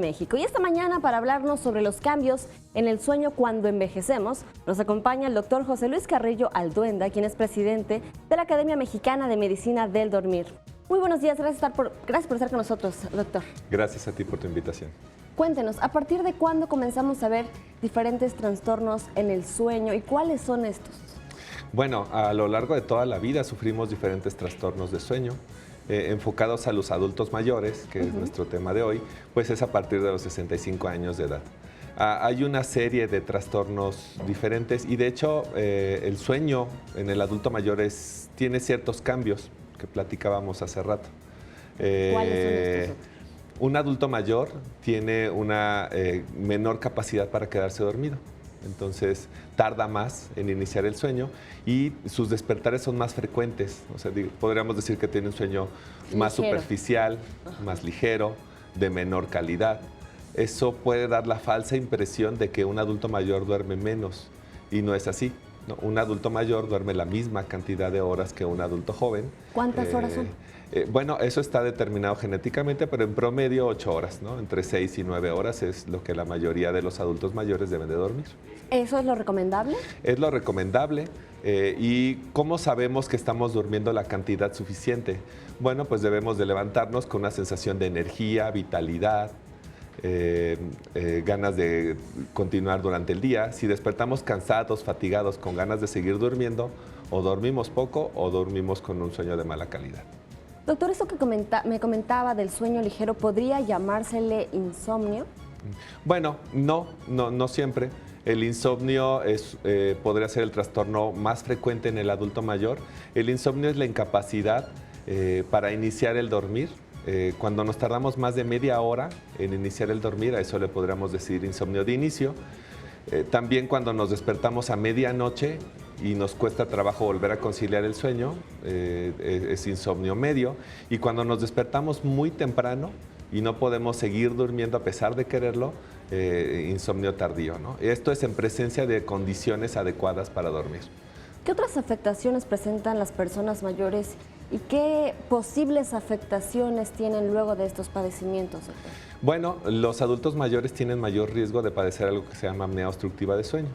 México. Y esta mañana, para hablarnos sobre los cambios en el sueño cuando envejecemos, nos acompaña el doctor José Luis Carrillo Alduenda, quien es presidente de la Academia Mexicana de Medicina del Dormir. Muy buenos días, gracias por estar con nosotros, doctor. Gracias a ti por tu invitación. Cuéntenos, ¿a partir de cuándo comenzamos a ver diferentes trastornos en el sueño y cuáles son estos? Bueno, a lo largo de toda la vida sufrimos diferentes trastornos de sueño. Enfocados a los adultos mayores, que es nuestro tema de hoy, pues es a partir de los 65 años de edad. Hay una serie de trastornos diferentes y de hecho el sueño en el adulto mayor tiene ciertos cambios que platicábamos hace rato. ¿Cuáles son estos? Un adulto mayor tiene una menor capacidad para quedarse dormido. Entonces tarda más en iniciar el sueño y sus despertares son más frecuentes. O sea, podríamos decir que tiene un sueño más superficial, más ligero, de menor calidad. Eso puede dar la falsa impresión de que un adulto mayor duerme menos y no es así, ¿no? Un adulto mayor duerme la misma cantidad de horas que un adulto joven. ¿Cuántas horas son? Bueno, eso está determinado genéticamente, pero en promedio 8 horas, ¿no? Entre 6 y 9 horas es lo que la mayoría de los adultos mayores deben de dormir. ¿Eso es lo recomendable? Es lo recomendable. ¿Y cómo sabemos que estamos durmiendo la cantidad suficiente? Bueno, pues debemos de levantarnos con una sensación de energía, vitalidad, ganas de continuar durante el día. Si despertamos cansados, fatigados, con ganas de seguir durmiendo, o dormimos poco o dormimos con un sueño de mala calidad. Doctor, eso que me comentaba del sueño ligero, ¿podría llamársele insomnio? Bueno, no siempre. El insomnio podría ser el trastorno más frecuente en el adulto mayor. El insomnio es la incapacidad para iniciar el dormir. Cuando nos tardamos más de media hora en iniciar el dormir, a eso le podríamos decir insomnio de inicio. También cuando nos despertamos a medianoche y nos cuesta trabajo volver a conciliar el sueño, es insomnio medio. Y cuando nos despertamos muy temprano y no podemos seguir durmiendo a pesar de quererlo, insomnio tardío, ¿no? Esto es en presencia de condiciones adecuadas para dormir. ¿Qué otras afectaciones presentan las personas mayores y qué posibles afectaciones tienen luego de estos padecimientos, doctor? Bueno, los adultos mayores tienen mayor riesgo de padecer algo que se llama apnea obstructiva de sueño.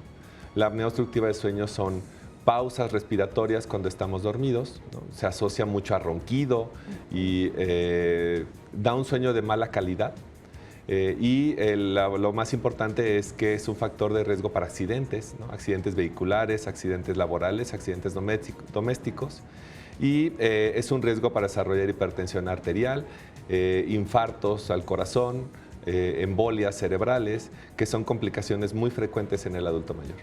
La apnea obstructiva de sueño son pausas respiratorias cuando estamos dormidos, ¿no? Se asocia mucho a ronquido y da un sueño de mala calidad. Lo más importante es que es un factor de riesgo para accidentes, ¿no? Accidentes vehiculares, accidentes laborales, accidentes domésticos. Y es un riesgo para desarrollar hipertensión arterial, infartos al corazón, embolias cerebrales, que son complicaciones muy frecuentes en el adulto mayor.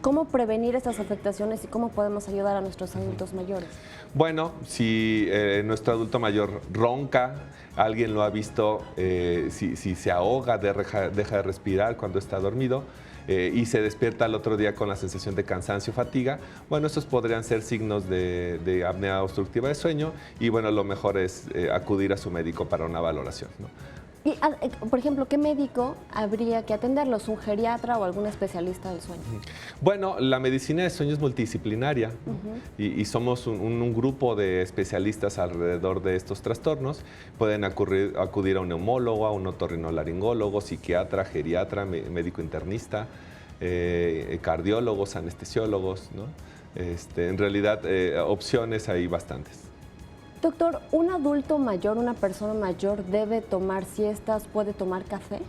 ¿Cómo prevenir estas afectaciones y cómo podemos ayudar a nuestros adultos mayores? Bueno, si nuestro adulto mayor ronca, alguien lo ha visto, si se ahoga, deja de respirar cuando está dormido y se despierta al otro día con la sensación de cansancio, fatiga, bueno, estos podrían ser signos de apnea obstructiva de sueño y bueno, lo mejor es acudir a su médico para una valoración, ¿no? Y, por ejemplo, ¿qué médico habría que atenderlos? ¿Un geriatra o algún especialista del sueño? Bueno, la medicina de sueño es multidisciplinaria y somos un grupo de especialistas alrededor de estos trastornos. Pueden acudir a un neumólogo, a un otorrinolaringólogo, psiquiatra, geriatra, médico internista, cardiólogos, anestesiólogos, ¿no? En realidad, opciones hay bastantes. Doctor, ¿un adulto mayor, una persona mayor debe tomar siestas, puede tomar café?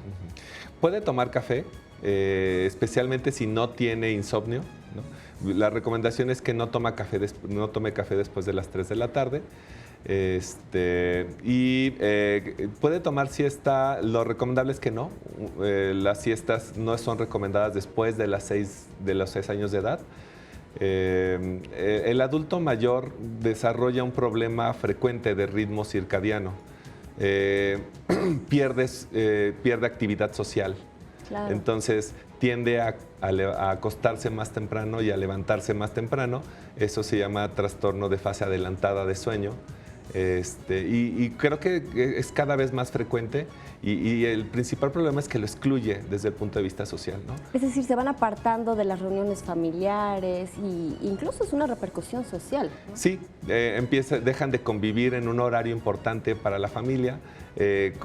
Puede tomar café, especialmente si no tiene insomnio, ¿no? La recomendación es que no tome café después de las 3 de la tarde. Puede tomar siesta, lo recomendable es que no. Las siestas no son recomendadas después de los 6 años de edad. El adulto mayor desarrolla un problema frecuente de ritmo circadiano. Pierde actividad social. Claro. Entonces tiende a acostarse más temprano y a levantarse más temprano. Eso se llama trastorno de fase adelantada de sueño. Y creo que es cada vez más frecuente y el principal problema es que lo excluye desde el punto de vista social, ¿no? Es decir, se van apartando de las reuniones familiares e incluso es una repercusión social, ¿no? Sí, dejan de convivir en un horario importante para la familia.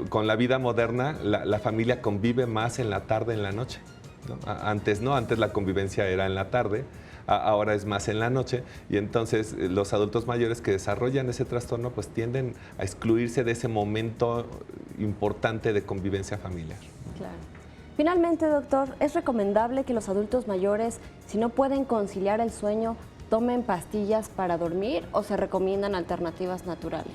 Con la vida moderna, la familia convive más en la tarde, en la noche, ¿no? Antes no, antes la convivencia era en la tarde. Ahora es más en la noche y entonces los adultos mayores que desarrollan ese trastorno pues tienden a excluirse de ese momento importante de convivencia familiar. Claro. Finalmente, doctor, ¿es recomendable que los adultos mayores, si no pueden conciliar el sueño, tomen pastillas para dormir o se recomiendan alternativas naturales?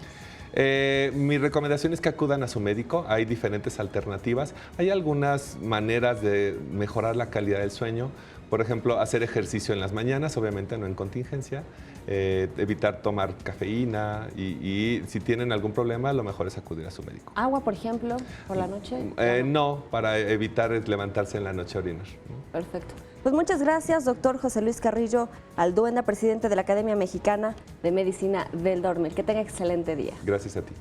Mi recomendación es que acudan a su médico. Hay diferentes alternativas. Hay algunas maneras de mejorar la calidad del sueño. Por ejemplo, hacer ejercicio en las mañanas, obviamente no en contingencia. Evitar tomar cafeína y si tienen algún problema, lo mejor es acudir a su médico. ¿Agua, por ejemplo, por la noche? No, para evitar levantarse en la noche a orinar. Perfecto. Pues muchas gracias, doctor José Luis Carrillo Alduenda, presidente de la Academia Mexicana de Medicina del Dormir. Que tenga excelente día. Gracias a ti.